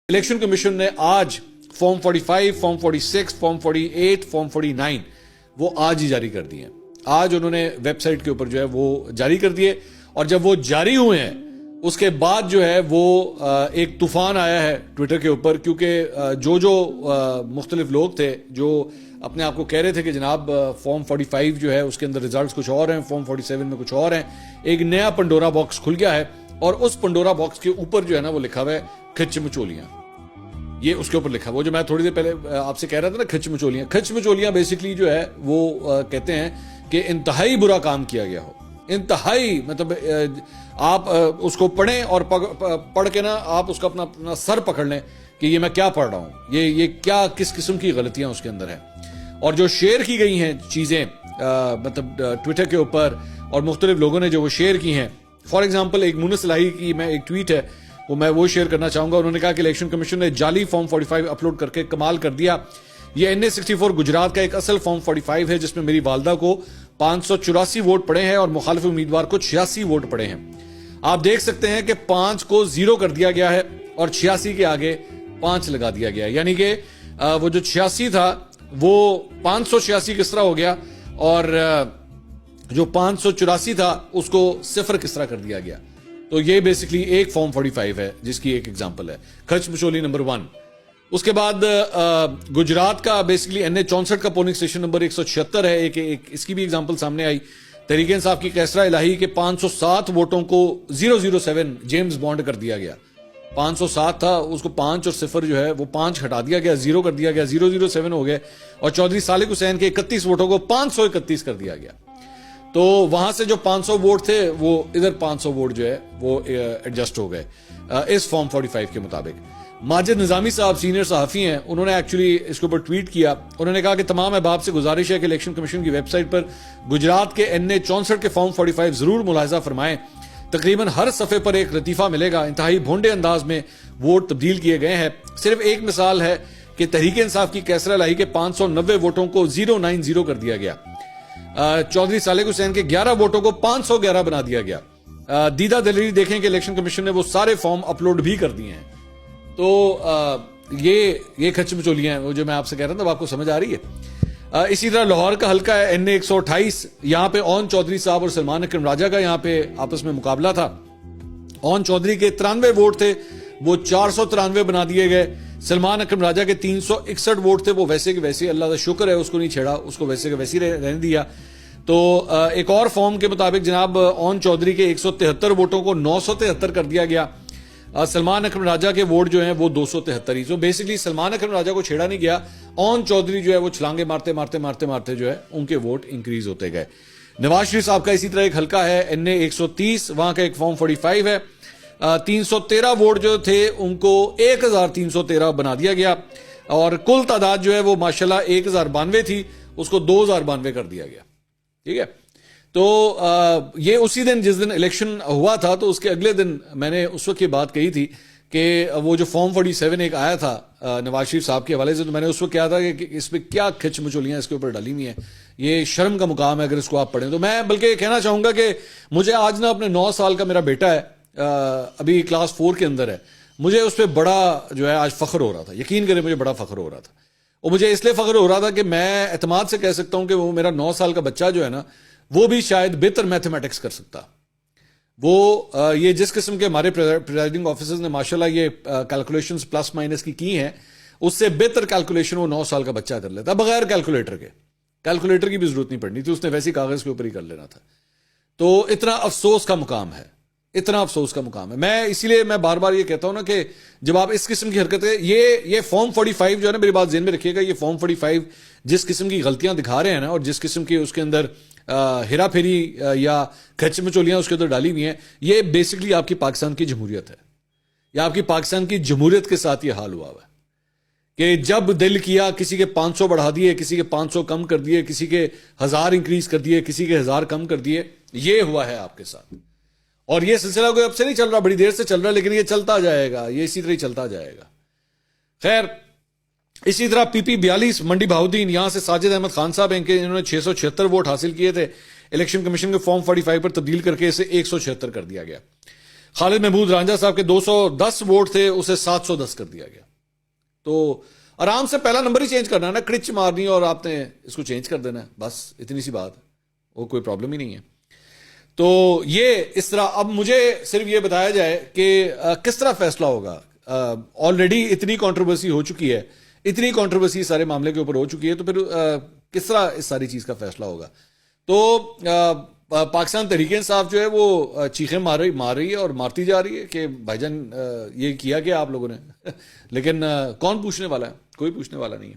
Election commission نے آج form 45, form 46, form 48, form 49 وہ آج ہی جاری کر دیے ہیں. آج انہوں نے ویب سائٹ کے اوپر جو ہے وہ جاری کر دیے, اور جب وہ جاری ہوئے ہیں اس کے بعد جو ہے وہ ایک طوفان آیا ہے ٹویٹر کے اوپر, کیونکہ جو مختلف لوگ تھے جو اپنے آپ کو کہہ رہے تھے کہ جناب فارم 45 جو ہے اس کے اندر ریزلٹس کچھ اور ہیں, فارم 47 میں کچھ اور ہیں, ایک نیا پنڈورا باکس کھل گیا ہے, اور اس پنڈورا باکس کے اوپر جو ہے نا وہ لکھا ہوا ہے کھچ مچولیاں. یہ اس کے اوپر لکھا, وہ جو میں تھوڑی دیر پہلے آپ سے کہہ رہا تھا نا کھچ مچولیاں, کھچ مچولیاں بیسکلی جو ہے وہ کہتے ہیں کہ انتہائی برا کام کیا گیا ہو, انتہائی, مطلب آپ اس کو پڑھیں اور پڑھ کے نا آپ اس کا اپنا سر پکڑ لیں کہ یہ میں کیا پڑھ رہا ہوں, یہ کیا کس قسم کی غلطیاں اس کے اندر ہیں. اور جو شیئر کی گئی ہیں چیزیں مطلب ٹویٹر کے اوپر اور مختلف لوگوں نے جو وہ شیئر کی ہیں, فار ایگزامپل ایک مونس الہی کی میں ایک ٹویٹ ہے وہ شیئر کرنا چاہوں گا. انہوں نے کہا کہ الیکشن کمیشن نے جعلی فارم 45 اپلوڈ کر کے کمال کر دیا. یہ NA64 گجرات کا ایک اصل فارم 45 ہے جس میں میری والدہ کو 584 ووٹ پڑے ہیں اور مخالف امیدوار کو 86 ووٹ پڑے ہیں. آپ دیکھ سکتے ہیں کہ 5 کو 0 کر دیا گیا ہے اور 86 کے آگے 5 لگا دیا گیا ہے, یعنی کہ وہ جو 86 تھا وہ 586 کس طرح ہو گیا, اور جو 584 تھا اس کو 0 کس طرح کر دیا گیا. تو یہ بیسکلی ایک فارم 45 ہے جس کی ایک ایگزامپل ہے, کھچ مچولی نمبر 1. اس کے بعد گجرات کا بیسکلی NA64 کا پولنگ اسٹیشن نمبر 176 ہے, ایک اس کی بھی ایگزامپل سامنے آئی. تحریک انصاف کی کیسرا الہی کے 507 ووٹوں کو 007 جیمز بانڈ کر دیا گیا. 507 تھا, اس کو 5 اور 0 جو ہے وہ 5 ہٹا دیا گیا, 0 کر دیا گیا, 007 ہو گئے, اور چودھری صالح حسین کے 31 ووٹوں کو 531 کر دیا گیا. تو وہاں سے جو 500 ووٹ تھے وہ ادھر 500 ووٹ جو ہے وہ ایڈجسٹ ہو گئے اس فارم 45 کے مطابق. ماجد نظامی صاحب سینئر صحافی ہیں, انہوں نے ایکچولی اس کے اوپر ٹویٹ کیا. انہوں نے کہا کہ تمام احباب سے گزارش ہے کہ الیکشن کمیشن کی ویب سائٹ پر گجرات کے NA64 کے فارم 45 ضرور ملاحظہ فرمائیں. تقریباً ہر صفحے پر ایک لطیفہ ملے گا. انتہائی بھونڈے انداز میں ووٹ تبدیل کیے گئے ہیں. صرف ایک مثال ہے کہ تحریک انصاف کی کیسرا الہی کے 590 ووٹوں کو 090 کر دیا گیا. چودھری صالح حسین کے 11 ووٹوں کو 511 بنا دیا گیا. دیدہ دلیری دیکھیں کہ الیکشن کمیشن نے وہ سارے فارم اپلوڈ بھی کر دیے ہیں. تو یہ کھچ مچولیاں ہیں وہ جو میں آپ سے کہہ رہا تھا, آپ کو سمجھ آ رہی ہے. اسی طرح لاہور کا حلقہ ہے NA128, یہاں پہ اون چودھری صاحب اور سلمان اکرم راجہ کا یہاں پہ آپس میں مقابلہ تھا. اون چودھری کے 93 ووٹ تھے وہ 493 بنا دیے گئے. سلمان اکرم راجہ کے 361 ووٹ تھے, وہ ویسے کہ ویسے, اللہ کا شکر ہے اس کو نہیں چھیڑا, اس کو ویسے کہ ویسے رہنے دیا. تو ایک اور فارم کے مطابق جناب اون چودھری کے 173 ووٹوں کو 973 کر دیا گیا. سلمان اکرم راجہ کے ووٹ جو ہیں وہ 273 ہی. تو بیسکلی سلمان اکرم راجہ کو چھیڑا نہیں گیا, اون چودھری جو ہے وہ چھلانگے مارتے جو ہے ان کے ووٹ انکریز ہوتے گئے. نواز شریف صاحب کا اسی طرح ایک حلقہ ہے NA130, وہاں کا ایک فارم 45 ہے. 313 ووٹ جو تھے ان کو 1313 بنا دیا گیا, اور کل تعداد جو ہے وہ ماشاءاللہ 1092 تھی, اس کو 2092 کر دیا گیا. ٹھیک ہے. تو یہ اسی دن جس دن الیکشن ہوا تھا, تو اس کے اگلے دن میں نے اس وقت یہ بات کہی تھی کہ وہ جو فارم 47 ایک آیا تھا نواز شریف صاحب کے حوالے سے, تو میں نے اس وقت کہا تھا کہ اس پہ کیا کھچ مچولیاں اس کے اوپر ڈالی ہوئی ہیں, یہ شرم کا مقام ہے اگر اس کو آپ پڑھیں. تو میں بلکہ کہنا چاہوں گا کہ مجھے آج نا اپنے 9 سال کا میرا بیٹا ہے, ابھی کلاس 4 کے اندر ہے, مجھے اس پہ بڑا جو ہے آج فخر ہو رہا تھا. یقین کریں مجھے بڑا فخر ہو رہا تھا, اور مجھے اس لیے فخر ہو رہا تھا کہ میں اعتماد سے کہہ سکتا ہوں کہ وہ میرا 9 سال کا بچہ جو ہے نا وہ بھی شاید بہتر میتھمیٹکس کر سکتا. وہ یہ جس قسم کے ہمارے پریزائڈنگ آفیسرز نے ماشاءاللہ یہ کیلکولیشنز پلس مائنس کی ہیں, اس سے بہتر کیلکولیشن وہ 9 سال کا بچہ کر لیتا بغیر کیلکولیٹر کے. کیلکولیٹر کی بھی ضرورت نہیں پڑنی تھی, اس نے ویسی کاغذ کے اوپر ہی کر لینا تھا. تو اتنا افسوس کا مقام ہے, اتنا افسوس کا مقام ہے. میں اسی لیے میں بار بار یہ کہتا ہوں نا کہ جب آپ اس قسم کی حرکتیں, یہ فارم 45 جو ہے نا, میری بات ذہن میں رکھیے گا, یہ فارم 45 جس قسم کی غلطیاں دکھا رہے ہیں نا, اور جس قسم کی اس کے اندر ہیرا پھیری یا کھچ مچولیاں اس کے اندر ڈالی ہوئی ہیں, یہ بیسکلی آپ کی پاکستان کی جمہوریت ہے, یا آپ کی پاکستان کی جمہوریت کے ساتھ یہ حال ہوا ہے کہ جب دل کیا کسی کے 500 بڑھا دیے, کسی کے 500 کم کر دیے, کسی کے 1000 انکریز کر دیے, کسی کے 1000 کم کر دیے. یہ ہوا ہے آپ کے ساتھ, اور یہ سلسلہ کوئی اب سے نہیں چل رہا, بڑی دیر سے چل رہا ہے, لیکن یہ چلتا جائے گا, یہ اسی طرح ہی چلتا جائے گا. خیر, اسی طرح PP 42 منڈی بہاؤدین, یہاں سے ساجد احمد خان صاحب ہیں کہ انہوں نے 676 ووٹ حاصل کیے تھے. الیکشن کمیشن کے فارم 45 پر تبدیل کر کے اسے 176 کر دیا گیا. خالد محمود رانجھا صاحب کے 210 ووٹ تھے, اسے 710 کر دیا گیا. تو آرام سے پہلا نمبر ہی چینج کرنا ہے نا, کرچ مارنی اور آپ نے اس کو چینج کر دینا ہے, بس اتنی سی بات, وہ کوئی پرابلم ہی نہیں ہے. تو یہ اس طرح. اب مجھے صرف یہ بتایا جائے کہ کس طرح فیصلہ ہوگا. آلریڈی اتنی کنٹروورسی ہو چکی ہے, اتنی کنٹروورسی سارے معاملے کے اوپر ہو چکی ہے, تو پھر کس طرح اس ساری چیز کا فیصلہ ہوگا. تو پاکستان تحریک انصاف جو ہے وہ چیخیں مار رہی ہے اور مارتی جا رہی ہے کہ بھائی جان یہ کیا آپ لوگوں نے لیکن کون پوچھنے والا ہے؟ کوئی پوچھنے والا نہیں ہے.